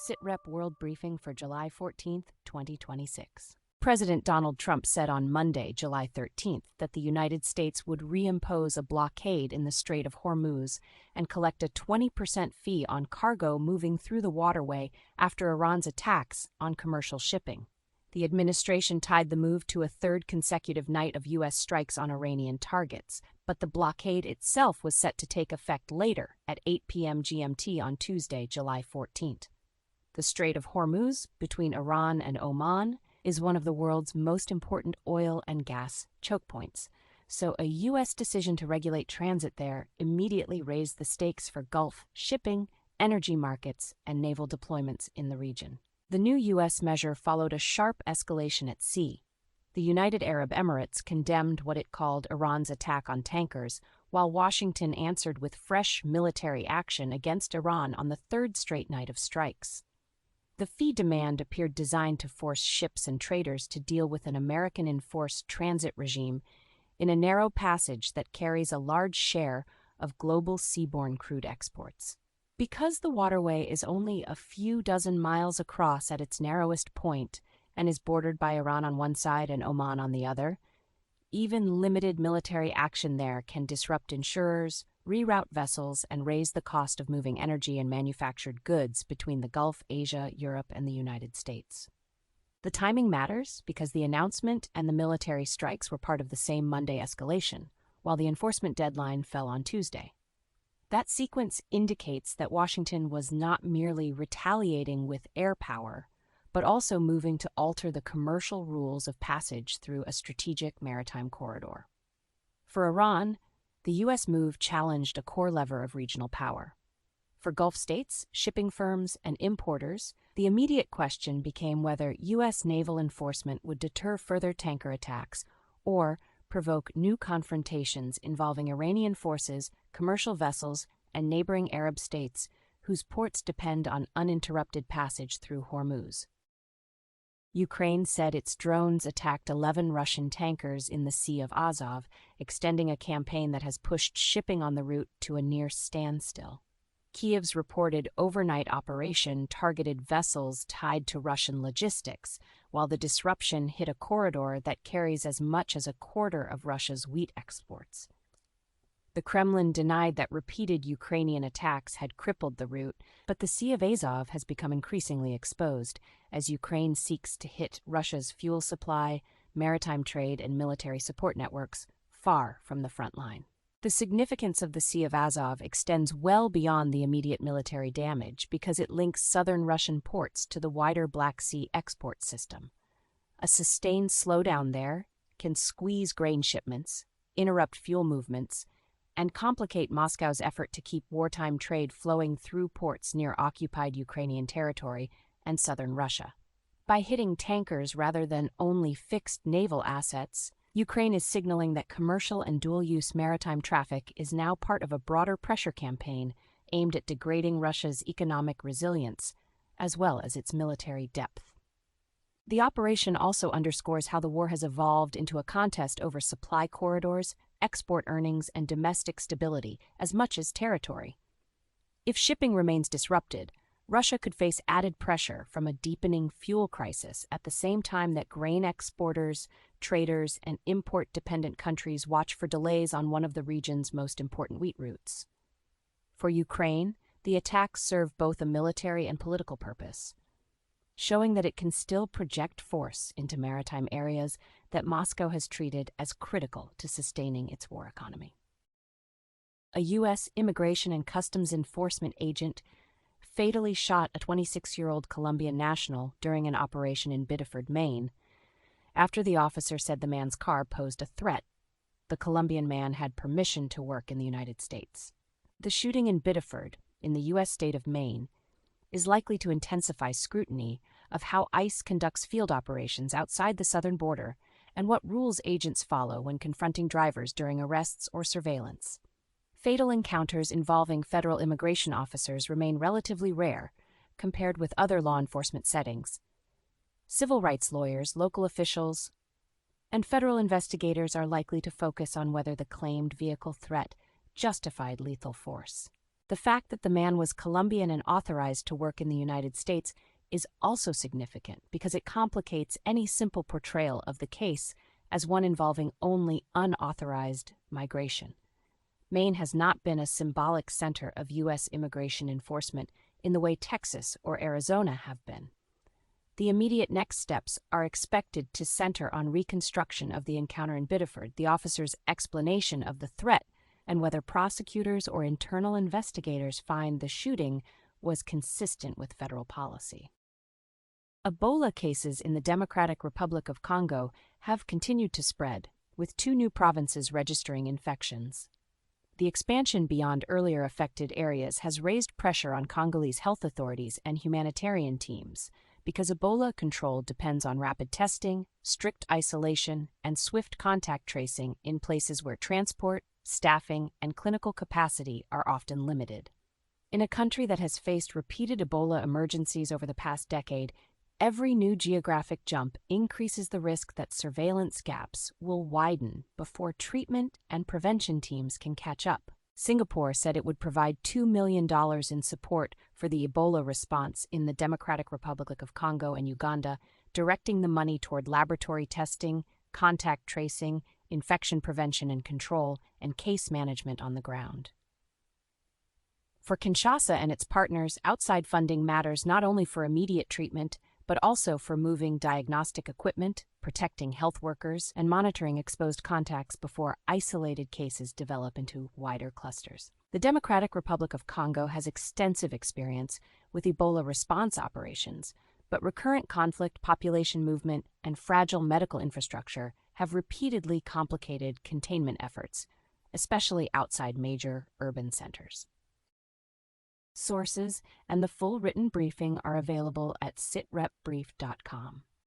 SITREP World Briefing for July 14, 2026. President Donald Trump said on Monday, July 13th, that the United States would reimpose a blockade in the Strait of Hormuz and collect a 20% fee on cargo moving through the waterway after Iran's attacks on commercial shipping. The administration tied the move to a third consecutive night of U.S. strikes on Iranian targets, but the blockade itself was set to take effect later at 8 p.m. GMT on Tuesday, July 14th. The Strait of Hormuz, between Iran and Oman, is one of the world's most important oil and gas choke points, so a U.S. decision to regulate transit there immediately raised the stakes for Gulf shipping, energy markets, and naval deployments in the region. The new U.S. measure followed a sharp escalation at sea. The United Arab Emirates condemned what it called Iran's attack on tankers, while Washington answered with fresh military action against Iran on the third straight night of strikes. The fee demand appeared designed to force ships and traders to deal with an American-enforced transit regime in a narrow passage that carries a large share of global seaborne crude exports. Because the waterway is only a few dozen miles across at its narrowest point and is bordered by Iran on one side and Oman on the other, even limited military action there can disrupt insurers, reroute vessels, and raise the cost of moving energy and manufactured goods between the Gulf, Asia, Europe, and the United States. The timing matters because the announcement and the military strikes were part of the same Monday escalation, while the enforcement deadline fell on Tuesday. That sequence indicates that Washington was not merely retaliating with air power, but also moving to alter the commercial rules of passage through a strategic maritime corridor. For Iran, the U.S. move challenged a core lever of regional power. For Gulf states, shipping firms, and importers, the immediate question became whether U.S. naval enforcement would deter further tanker attacks or provoke new confrontations involving Iranian forces, commercial vessels, and neighboring Arab states whose ports depend on uninterrupted passage through Hormuz. Ukraine said its drones attacked 11 Russian tankers in the Sea of Azov, extending a campaign that has pushed shipping on the route to a near standstill. Kyiv's reported overnight operation targeted vessels tied to Russian logistics, while the disruption hit a corridor that carries as much as a quarter of Russia's wheat exports. The Kremlin denied that repeated Ukrainian attacks had crippled the route, but the Sea of Azov has become increasingly exposed as Ukraine seeks to hit Russia's fuel supply, maritime trade, and military support networks far from the front line. The significance of the Sea of Azov extends well beyond the immediate military damage because it links southern Russian ports to the wider Black Sea export system. A sustained slowdown there can squeeze grain shipments, interrupt fuel movements, and complicate Moscow's effort to keep wartime trade flowing through ports near occupied Ukrainian territory and southern Russia. By hitting tankers rather than only fixed naval assets, Ukraine is signaling that commercial and dual-use maritime traffic is now part of a broader pressure campaign aimed at degrading Russia's economic resilience, as well as its military depth. The operation also underscores how the war has evolved into a contest over supply corridors, export earnings, and domestic stability as much as territory. If shipping remains disrupted, Russia could face added pressure from a deepening fuel crisis at the same time that grain exporters, traders, and import-dependent countries watch for delays on one of the region's most important wheat routes. For Ukraine, the attacks serve both a military and political purpose, showing that it can still project force into maritime areas that Moscow has treated as critical to sustaining its war economy. A U.S. Immigration and Customs Enforcement agent fatally shot a 26-year-old Colombian national during an operation in Biddeford, Maine. After the officer said the man's car posed a threat, the Colombian man had permission to work in the United States. The shooting in Biddeford, in the U.S. state of Maine, is likely to intensify scrutiny of how ICE conducts field operations outside the southern border and what rules agents follow when confronting drivers during arrests or surveillance. Fatal encounters involving federal immigration officers remain relatively rare compared with other law enforcement settings. Civil rights lawyers, local officials, and federal investigators are likely to focus on whether the claimed vehicle threat justified lethal force. The fact that the man was Colombian and authorized to work in the United States is also significant because it complicates any simple portrayal of the case as one involving only unauthorized migration. Maine has not been a symbolic center of U.S. immigration enforcement in the way Texas or Arizona have been. The immediate next steps are expected to center on reconstruction of the encounter in Biddeford, the officer's explanation of the threat, and whether prosecutors or internal investigators find the shooting was consistent with federal policy. Ebola cases in the Democratic Republic of Congo have continued to spread, with 2 new provinces registering infections. The expansion beyond earlier affected areas has raised pressure on Congolese health authorities and humanitarian teams because Ebola control depends on rapid testing, strict isolation, and swift contact tracing in places where transport, staffing, and clinical capacity are often limited. In a country that has faced repeated Ebola emergencies over the past decade, every new geographic jump increases the risk that surveillance gaps will widen before treatment and prevention teams can catch up. Singapore said it would provide $2 million in support for the Ebola response in the Democratic Republic of Congo and Uganda, directing the money toward laboratory testing, contact tracing, infection prevention and control, and case management on the ground. For Kinshasa and its partners, outside funding matters not only for immediate treatment, but also for moving diagnostic equipment, protecting health workers, and monitoring exposed contacts before isolated cases develop into wider clusters. The Democratic Republic of Congo has extensive experience with Ebola response operations, but recurrent conflict, population movement, and fragile medical infrastructure have repeatedly complicated containment efforts, especially outside major urban centers. Sources and the full written briefing are available at sitrepbrief.com.